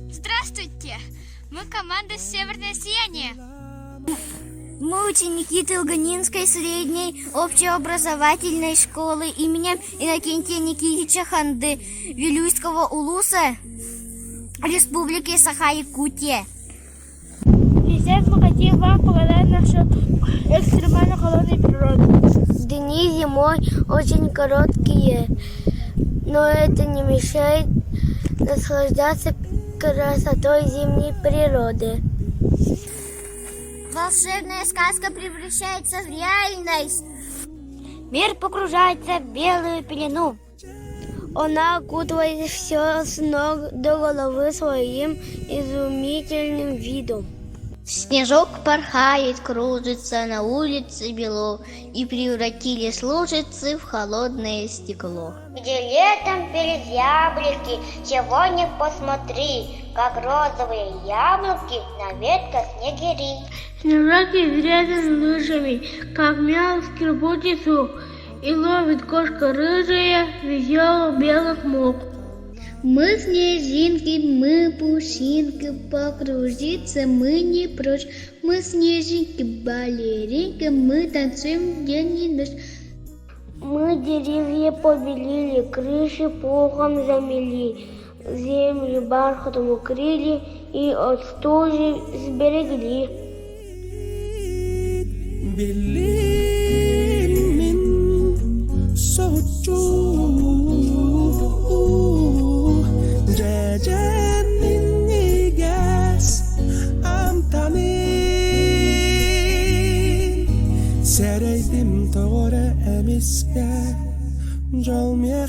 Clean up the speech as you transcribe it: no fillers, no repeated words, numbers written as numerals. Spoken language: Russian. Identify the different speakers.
Speaker 1: Здравствуйте! Мы команда «Северное сияние».
Speaker 2: Мы ученики Тылганинской средней общеобразовательной школы имени Иннокентия Никитича Ханды Вилюйского улуса Республики Саха-Якутия.
Speaker 3: Сейчас мы хотим вам показать нашу экстремально холодную природу.
Speaker 4: Дни зимой очень короткие, но это не мешает наслаждаться красотой зимней природы.
Speaker 2: Волшебная сказка превращается в реальность.
Speaker 3: Мир погружается в белую пелену.
Speaker 4: Она окутывает все с ног до головы своим изумительным видом.
Speaker 5: Снежок порхает, кружится, на улице бело, и превратились лужицы в холодное стекло.
Speaker 6: Где летом перед яблоки, сегодня посмотри, как розовые яблоки на ветках снегири.
Speaker 3: Снежок изрезан лыжами, как мял скрипучий, и ловит кошка рыжая веселых белых мух.
Speaker 5: Мы снежинки, мы пушинки, покружиться мы не прочь. Мы снежинки, балеринки, мы танцуем день и ночь.
Speaker 4: Мы деревья побелили, крыши пухом замели, землю бархатом укрыли и от стужи сберегли.
Speaker 7: Sereydim doğru emiske Jol miye